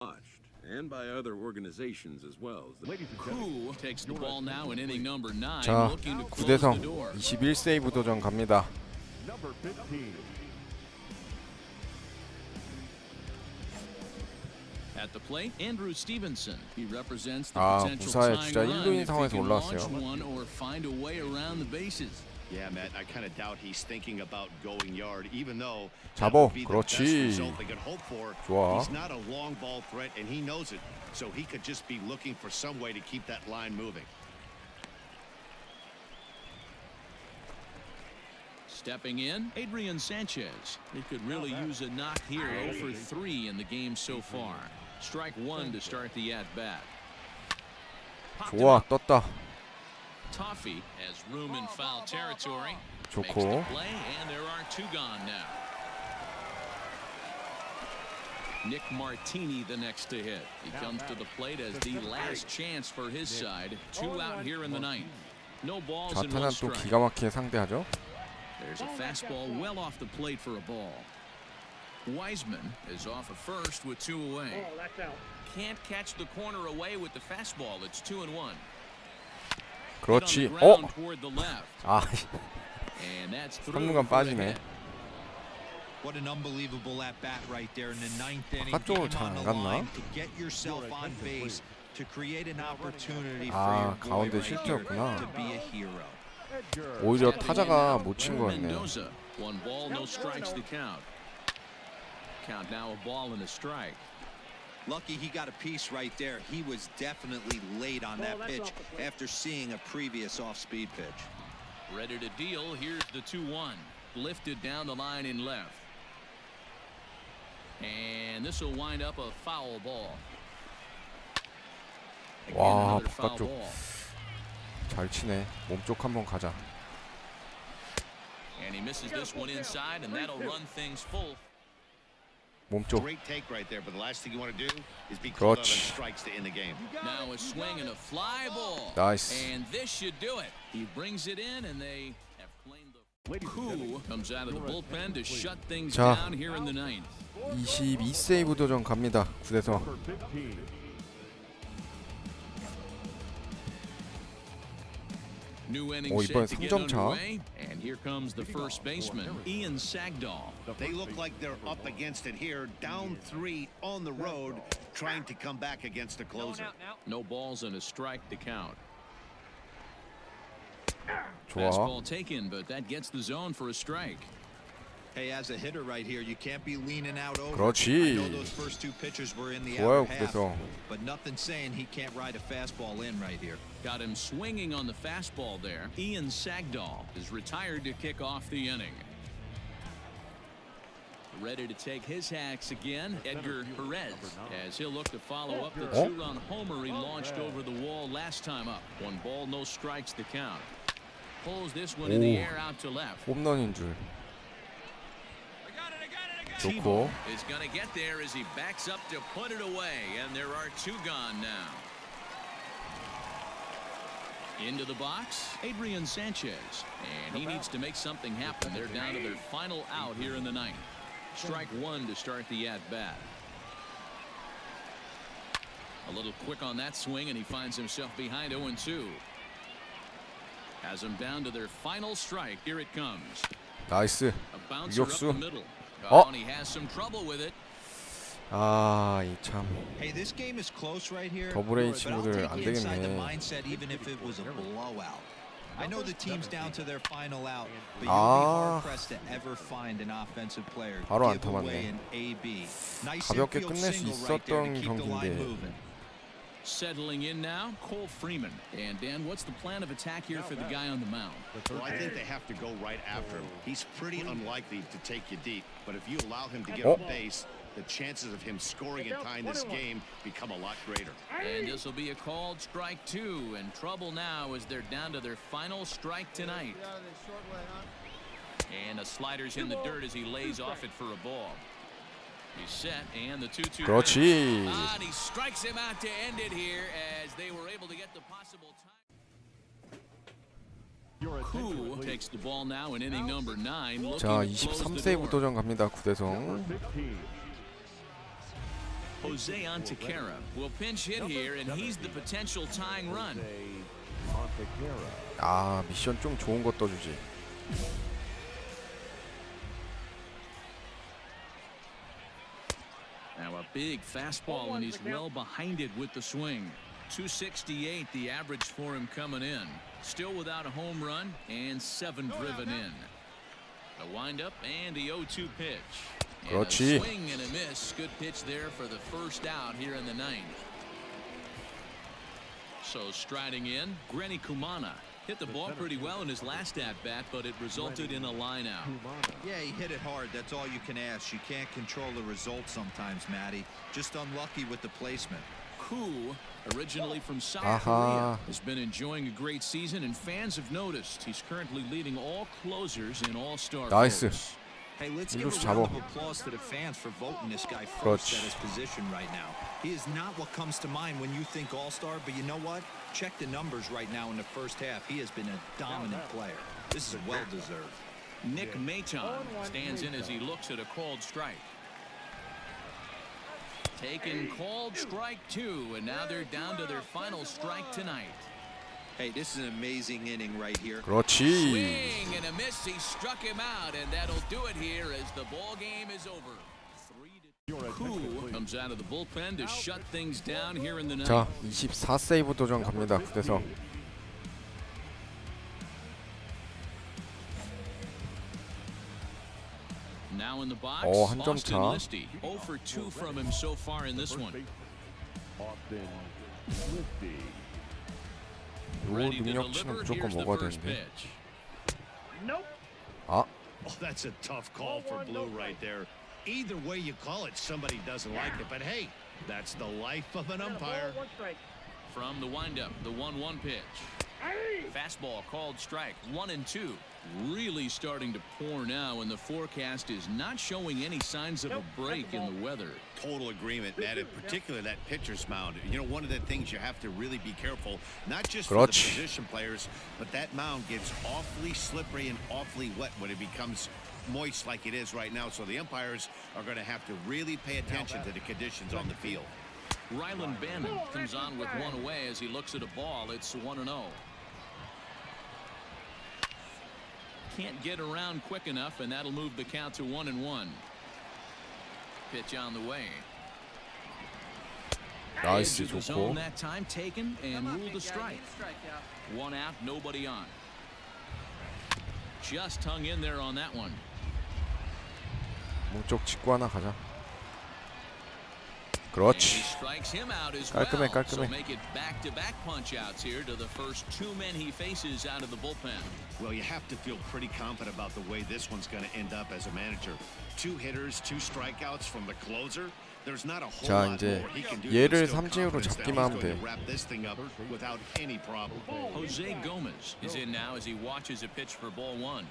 And by other organizations as well. Who takes the ball now in inning number 9, 자, looking to close the 9대성 door. 21세이브 도전 갑니다. At the plate, Andrew Stevenson. He represents the 아, potential 무사히 tying 진짜 run 1루인 if he 상황에서 can launch 올라왔어요. one or find a way around the bases. Yeah, Matt, I kind of doubt he's thinking about going yard, even though that 잡어. would be the best 그렇지. result they could hope for. 좋아. He's not a long ball threat, and he knows it, so he could just be looking for some way to keep that line moving. Stepping in, Adrian Sanchez. He could really use a knock here. 0 for 3 in the game so far. Strike 1 to start the at-bat. 좋아, 떴다. Toffee has room in foul territory. 좋고. Makes the play, and there are 2 gone now. Nick Martini the next to hit. He comes to the plate as the last chance for his side. 2 out here in the 9th. No balls and 1 자타는 또 strike. 기가 막히게 상대하죠. There's a fastball well off the plate for a ball. Wiseman is off at first with 2 away. Can't catch the corner away with the fastball. It's 2-1. 그렇지. Toward the left. 아, And that's through 3루간 for a 빠지네. hit. What an unbelievable at bat right there in the 9th inning. 바깥쪽으로 Game 잘 on 안 the 갔나? line to get yourself on base to create an opportunity for 아, your boy 가운데 right here 실수였구나. to be a hero. 오히려 타자가 못 친 거였네. Mendoza. 1 ball, no strikes to count. Count now a ball and a strike. Lucky he got a piece right there. He was definitely late on that pitch after seeing a previous off-speed pitch. Ready to deal. Here's the 2-1. Lifted down the line in left. And this will wind up a foul ball. Again, 와, another foul 바깥쪽. ball. 잘 치네. 몸쪽 한번 가자. And he misses this one inside, and that'll run things full. 몸쪽. Great take right there, but the last thing you want to do is be called out on 그렇지. strikes to end the game. Now a swing and a fly ball. 나이스. And this should do it. He brings it in, and they have claimed the. Who comes out of the bullpen to shut things 자. down here in the 9th. 22세이브 도전 갑니다. 9대성. New inning 오, set 이번엔 to get 3점 차. underway, and here comes the first baseman, Ian Sagdahl. They look like they're up against it here, down 3 on the road, trying to come back against a closer. No balls and a strike to count. 좋아. Fastball taken, but that gets the zone for a strike. Hey, as a hitter right here, you can't be leaning out over. 그렇지. I know those first 2 pitches were in the 좋아요, outer half, 9대성. but nothing saying he can't ride a fastball in right here. Got him swinging on the fastball there. Ian Sagdahl is retired to kick off the inning. Ready to take his hacks again, Edgar Perez, as he'll look to follow up the 2-run homer he launched over the wall last time up. 1 ball, no strikes to count. Pulls this one in the 오. air out to left. 홈런인 줄. 좋고. Tebow is going to get there as he backs up to put it away, and there are 2 gone now. Into the box, Adrian Sanchez, and he needs to make something happen. They're down to their final out here in the 9th. Strike 1 to start the at-bat. A little quick on that swing, and he finds himself behind 0-2. Has them down to their final strike. Here it comes. 나이스. A bouncer up 유격수. the middle. 어? And he has some trouble with it. 아, 이 참. Hey, this game is close right here. 더블 A but I'll 친구들 take 안 you inside the 되겠네. mindset even if it was a blowout. I know the team's down to their final out, but you'll be 아. hard pressed to ever find an offensive player 바로 give 안타 away 맞네. an AB. Nice 가볍게 infield 끝낼 수 single right there to 있었던 keep the line 경기인데. moving. Settling in now, Cole Freeman. And Dan, what's the plan of attack here for the guy on the mound? Well, I think they have to go right after him. He's pretty unlikely to take you deep, but if you allow him to get on base, the chances of him scoring and tying this game become a lot greater. And this will be a called strike 2. And trouble now as they're down to their final strike tonight. And the slider's in the dirt as he lays off it for a ball. He's set, and the 2-2. 그렇지. And he strikes him out to end it here as they were able to get the possible time. Who takes the ball now in inning number 9. 자, Looking to close the 23세이브 door. 도전 갑니다. 9대성. Jose Antequera will pinch hit here, and he's the potential tying run. 아 미션 좀 좋은 거 떠주지. Now a big fastball, and he's well behind it with the swing. 268 the average for him coming in. Still without a home run and 7 driven in. The windup and the 0-2 pitch. And a 그렇지. swing and a miss. Good pitch there for the first out here in the 9th. So striding in, Grenny Kumana hit the ball pretty well in his last at-bat, but it resulted in a line-out. Yeah, he hit it hard. That's all you can ask. You can't control the result sometimes, Matty. Just unlucky with the placement. Koo, originally from South 아하. Korea, has been enjoying a great season, and fans have noticed he's currently leading all closers in all-star 나이스. votes. Hey, let's give 이것도 a round 잡아. of applause to the fans for voting this guy 그렇지. first at his position right now. He is not what comes to mind when you think all-star, but you know what? Check the numbers right now in the first half. He has been a dominant player. This is well-deserved. Nick Maton stands in as he looks at a called strike. Taking called strike 2, and now they're down to their final strike tonight. Hey, this is an amazing inning right here. 그렇지. Swing and a miss. He struck him out, and that'll do it here as the ball game is over. Koo comes out of the bullpen to shut things down here in the 자, ninth. 24세이브 도전 갑니다. 9대4. Now in the box, 한 점 Austin 차. Listy. 0 for 2 from him so far in this one. 요 Ready to 능력치는 deliver. 무조건 Here's the 먹어야 first 되는데. pitch. 아, Oh, that's a tough call for Blue right there. Either way you call it, somebody doesn't like it. But hey, that's the life of an umpire. From the windup, the 1-1 pitch. Fastball called strike 1 and 2. Really starting to pour now, and the forecast is not showing any signs of a break in the weather. Total agreement, Matt. In particular, that pitcher's mound. You know, one of the things you have to really be careful, not just for the 그렇지. position players, but that mound gets awfully slippery and awfully wet when it becomes moist like it is right now. So the umpires are going to have to really pay attention to the conditions on the field. Ryland Bannon comes on with one away as he looks at a ball. It's 1-0. Can't get around quick enough, and that'll move the count to 1-1. Pitch on the way. 나이스. Edge of the 좋고. zone that time taken and ruled a strike. 1 out, nobody on. Just hung in there on that one. 몸쪽 직구 하나 가자. And he 그렇지. strikes him out as well. 깔끔해, 깔끔해. So make it back-to-back punch-outs here to the first 2 men he faces out of the bullpen. Well, you have to feel pretty confident about the way this one's going to end up as a manager. 2 hitters, 2 strikeouts from the closer. There's not a whole 자, lot 이제 more he can do. 얘를 Still 삼진으로 confidence that 잡기만 he's 하면 going 돼. to wrap this thing up without any problem. Jose Gomez is in now as he watches a pitch for ball 1.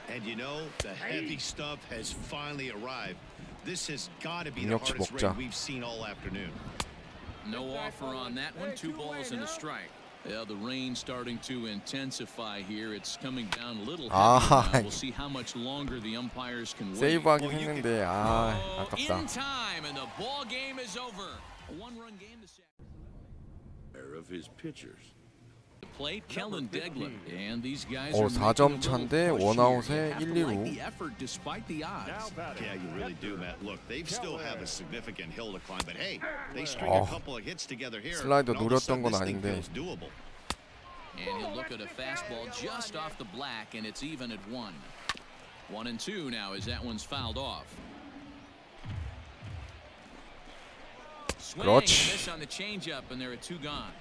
And you know, the heavy stuff has finally arrived. This has got to be the 능력치 hardest 먹자. rain we've seen all afternoon. No offer on that one. 2 balls and a strike. Yeah, the rain starting to intensify here. It's coming down a little 아, heavy now. We'll see how much longer the umpires can wait. 세이브하긴 했는데 아, Oh, 아깝다. in time, and the ball game is over. A 1-run game to Of his pitchers. the plate. Kellen Degler, and these guys 어, are making 4점 a little 차인데 push 원아웃에 here. You have to 1, like 2루. the effort despite the odds. Yeah, you really do, Matt. Look, they still have a significant hill to climb, but hey, they string a couple of hits together here. 슬라이더 and all of a 노렸던 sudden 건 this thing 아닌데. feels doable. And he'll look at a fastball just off the black, and it's even at 1. 1 and 2 now as that one's fouled off. Swing and a 그렇지. miss on the changeup, and there are 2 gone.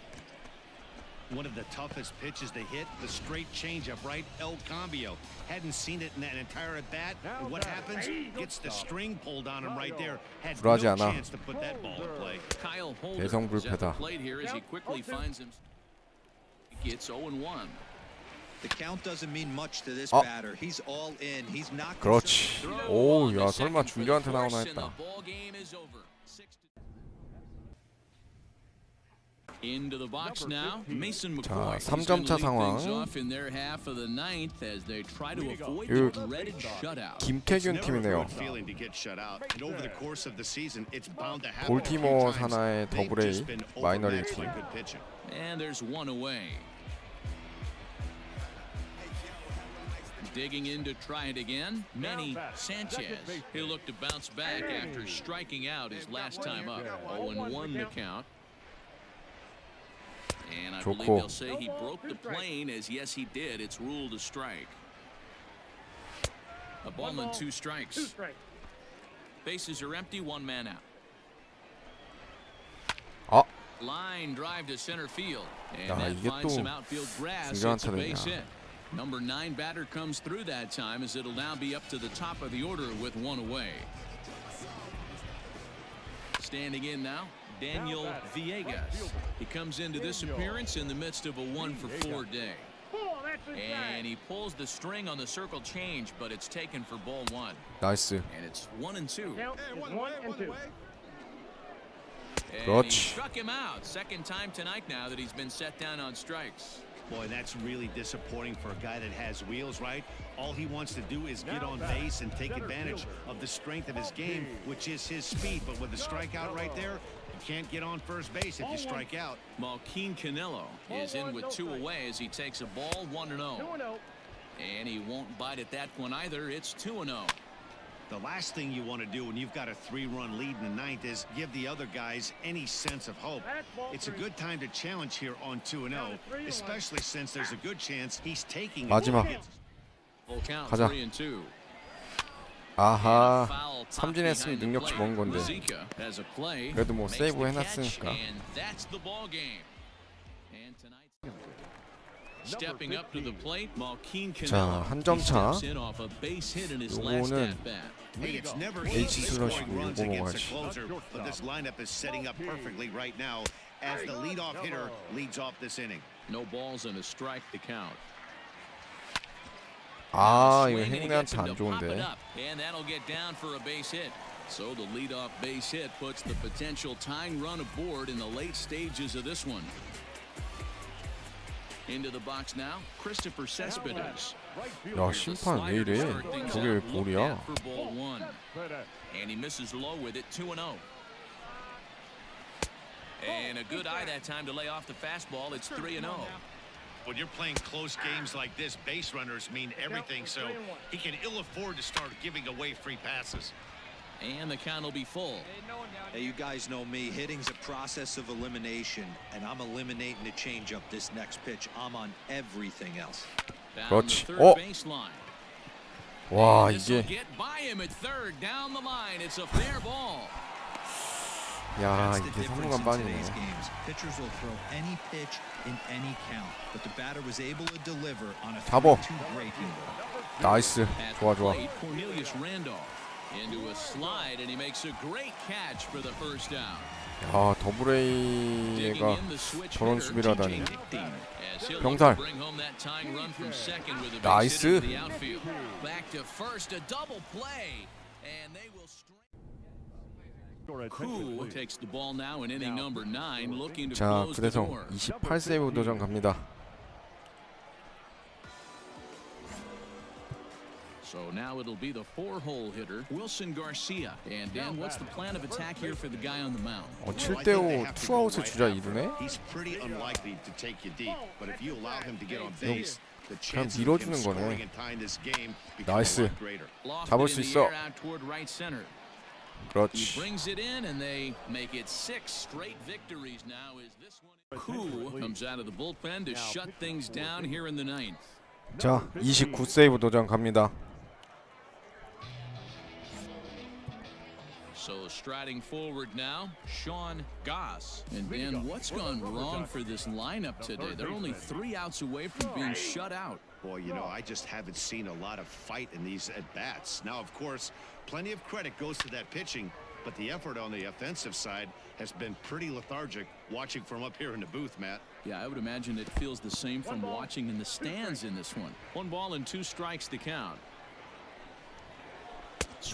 One of the toughest pitches to hit, the straight changeup, right? El Cambio. Hadn't seen it in that entire at bat. And what happens? Gets the string pulled on him right there. Had no 불하지 않아. chance to put that ball in play. Kyle Holder 대성 is at the 불패다. plate here as he quickly finds him. It's 0-1. The count doesn't mean much to this 어. batter. He's all in. He's not 그렇지. Throw 오, on 야, to 설마 second for the 준규한테 나오나 force, and 했다. the ball game is over. 6-2. Into the box now. Mason 자, McCoy. 3점차 상황. Off in their half of the ninth as they try to avoid 그 the dreaded shutout. 김태균 팀이네요. feeling to get shut out. And over the course of the season, it's bound to happen. 볼티모어 산하의 더블A 마이너리그 팀. And there's one away. Digging in to try it again, Manny Sanchez. He looked to bounce back after striking out his last time up. 0-1 the count. And I believe they'll say he broke the plane, as yes he did. It's ruled a strike. A ball and 2 strikes. Bases are empty, 1 man out. Line drive to center field. And that 이게 finds 또 some outfield grass. 중요한 It's a base 타점이야. hit. Number 9 batter comes through that time as it'll now be up to the top of the order with 1 away. Standing in now, Daniel Villegas. He comes into this appearance in the midst of a 1-for-4 day. And he pulls the string on the circle change, but it's taken for ball 1. 나이스. And it's 1-2. And he 그렇지. struck him out. Second time tonight now that he's been set down on strikes. Boy, that's really disappointing for a guy that has wheels, right? All he wants to do is get on base and take advantage of the strength of his game, which is his speed. But with the strikeout right there, you can't get on first base if you strike out. Malquin Canelo is in with 2 away as he takes a ball 1-0. And he won't bite at that one either. It's 2-0. The last thing you want to do when you've got a 3-run lead in the ninth is give the other guys any sense of hope. It's a good time to challenge here on 2-0, especially since there's a good chance he's taking 마지막. Full count, 가자. 3-2. 아하. 삼진했으면 능력치 먹은 건데. Muzica has a play. 그래도 뭐 Makes 세이브 the 해놨으니까. catch, and that's the ball game. And tonight, stepping up to the plate, Malquin 자, Canelo. 한 점 차. He steps in off a base hit in his last 요거는 at-bat. Hey, it's never H easy 슬러시고 scoring runs 요거 against a 먹어야지. closer, but this lineup is setting up perfectly right now as the leadoff hitter leads off this inning. No balls and a strike to count. 아, 이거 Swing, and he gets 행운한테 him 안 to pop it 좋은데. up, and that'll get down for a base hit. So the leadoff base hit puts the potential tying run aboard in the late stages of this one. Into the box now, Christopher Cespedes. 야, 심판 왜 이래? 저게 왜 볼이야? For ball 1. And he misses low with it, 2-0. And a good eye that time to lay off the fastball. It's 3-0. When you're playing close games like this, base runners mean everything, so he can ill afford to start giving away free passes. And the count will be full. Hey, you guys know me. Hitting's a process of elimination, and I'm eliminating the changeup this next pitch. I'm on everything else. Down 그렇지. the third 어? baseline. 와, This'll 이게 get by him at third. Down the line. It's a fair ball. 야, That's the 이게 difference 성공한 in today's 빠지네. games. Pitchers will throw any pitch in any count, but the batter was able to deliver on a 잡어. 3-2 breaking ball. 나이스. At 좋아, the 좋아. plate, Cornelius Randolph into a slide, and he makes a great catch for the first down. 야, Digging 더블A가 in the switch 저런 hitter, 수비를 하다니. TJ Dickting, as he'll 병살. look to bring home that tying run from second with a base 나이스. hit into the outfield. Back to first, a double play, and they will strike. Koo takes the ball now in inning number 9, looking to 자, close the 그래서 door. 28세이브 도전 갑니다. So now it'll be the 4-hole hitter, Wilson Garcia. And Dan, what's the plan of attack here for the guy on the mound? 7대5 투아웃을 주자 2루네? He's pretty unlikely to take you deep, but if you allow him to get on base, the 그냥 chances of him 밀어주는 거네. scoring and tying this game become a 나이스. lot greater. 잡을 수 Lofted in the 있어. air out toward right center. He 그렇지. brings it in, and they make it 6 straight victories now. As this one, Koo comes out of the bullpen to shut things down here in the 9th. 자, 29세이브 도전 갑니다. So striding forward now, Sean Goss. And Dan, what's gone wrong for this lineup today? They're only 3 outs away from being shut out. Boy, you know, I just haven't seen a lot of fight in these at-bats. Now, of course, plenty of credit goes to that pitching, but the effort on the offensive side has been pretty lethargic watching from up here in the booth, Matt. Yeah, I would imagine it feels the same from watching in the stands in this one. 1 ball and 2 strikes to count.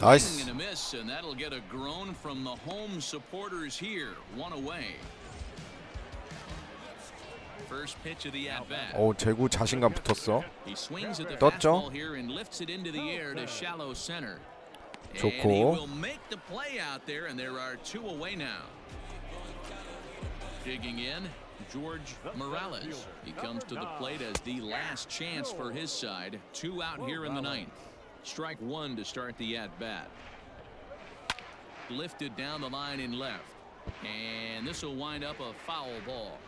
Nice. Swing and a miss, and that'll get a groan from the home supporters here. 1 away. First pitch of the at bat. 오, 제구 자신감 붙었어. He swings at the 떴죠? fastball here and lifts it into the air to shallow center. And he 좋고. will make the play out there, and there are 2 away now. Digging in, George Morales. He comes to the plate as the last chance for his side. 2 out here in the 9th. Strike 1 to start the at bat. Lifted down the line in left, and this will wind up a foul ball.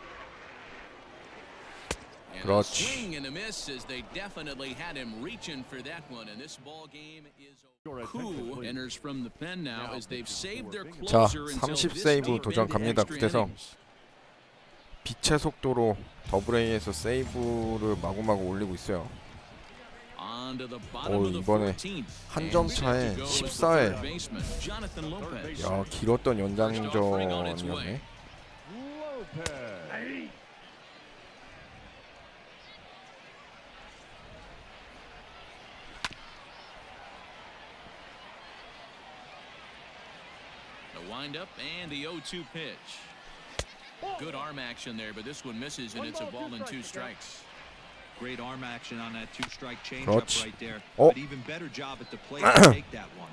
And a swing and a miss as they definitely had him reaching for that one, and this ball game is over. Who enters from the pen now as they've saved their 자, closer until 30 this 세이브 deep 도전 into 갑니다. extra 구대성. innings. 빛의 속도로 더블 A에서 세이브를 마구마구 올리고 있어요. On to the bottom 오, of the 이번에 14th. 한 점 And 차에 set to go is the 14회. third baseman, Jonathan Lopez. 야, 길었던 연장전이었네. The windup and the 0-2 pitch. Good arm action there, but this one misses, and it's a ball and 2 strikes. Great arm action on that 2-strike changeup 그렇지. right there. 어? But even better job at the plate to take that one.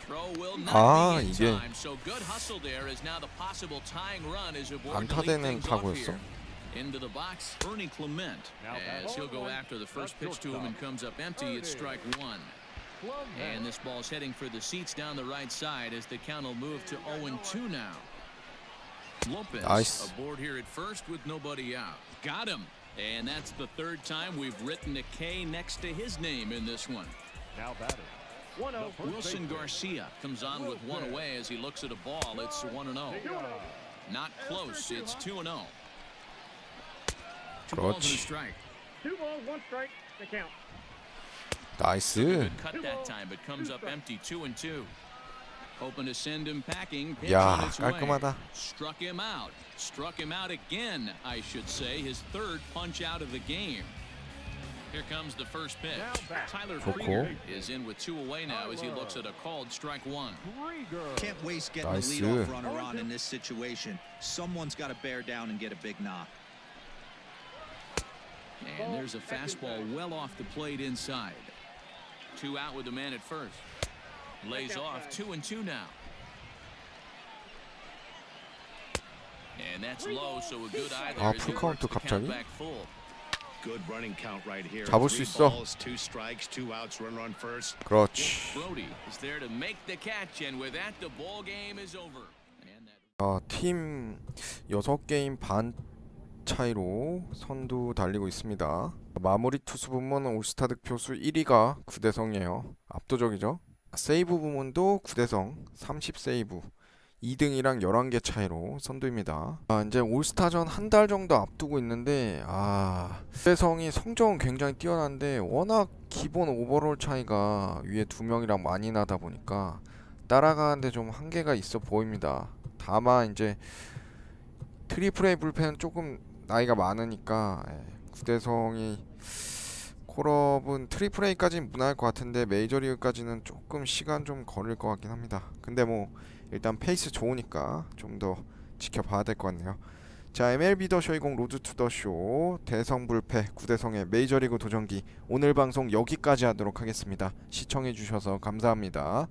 Throw will 아, not be in 이게 time, so good hustle there is now the possible tying run is aboard to lead 안타되는 things off 타구였어. here. Into the box, Ernie Clement, as he'll go after the first pitch to him and comes up empty. It's strike 1. And this ball's heading for the seats down the right side as the count will move to 0-2 now. Lopez Nice. aboard here at first with nobody out. Got him. And that's the 3rd time we've written a K next to his name in this one. Now batting. Wilson Garcia comes on with 1 away as he looks at a ball. It's 1-0. Not close. It's 2-0. 2 balls and a 그렇지. strike. 2 balls, 1 strike. The count. 나이스. Good cut that time, but comes up empty. 2-2. Hoping to send him packing. Pitch 야, on its way. 깔끔하다. Struck him out. Struck him out again, I should say. His 3rd punch out of the game. Here comes the first pitch. Tyler 좋고. Krieger is in with 2 away now as he looks at a called strike 1. Can't waste getting Nice. the leadoff runner on in this situation. Someone's got to bear down and get a big knock. And there's a fastball well off the plate inside. 2 out with the man at first. Lays off 2-2 now. And that's low, so a good eye there 아, as he 풀 works 카운트 the count 갑자기? back full. Good running count right here. 잡을 수 3 있어. balls, 2 strikes, 2 outs, runner on first. 그렇지. Brody is there to make the catch, and with that, the ball game is over. And that 팀 6게임 반 차이로 선두 달리고 있습니다. 마무리 투수 부문 올스타 득표수 1위가 구대성이에요. 압도적이죠. 세이브 부문도 구대성 30세이브 2등이랑 11개 차이로 선두입니다. 이제 올스타전 한 달 정도 앞두고 있는데 구대성이 성적은 굉장히 뛰어난데 워낙 기본 오버롤 차이가 위에 2명이랑 많이 나다 보니까 따라가는데 좀 한계가 있어 보입니다. 다만 이제 트리플 A 불펜은 조금 나이가 많으니까 구대성이 콜업은 트리플 A까지는 무난할 것 같은데 메이저리그까지는 조금 시간 좀 걸릴 것 같긴 합니다. 근데 뭐 일단 페이스 좋으니까 좀 더 지켜봐야 될 것 같네요. 자, MLB 더 쇼 20 로드 투 더 쇼 대성불패 구대성의 메이저리그 도전기 오늘 방송 여기까지 하도록 하겠습니다. 시청해주셔서 감사합니다.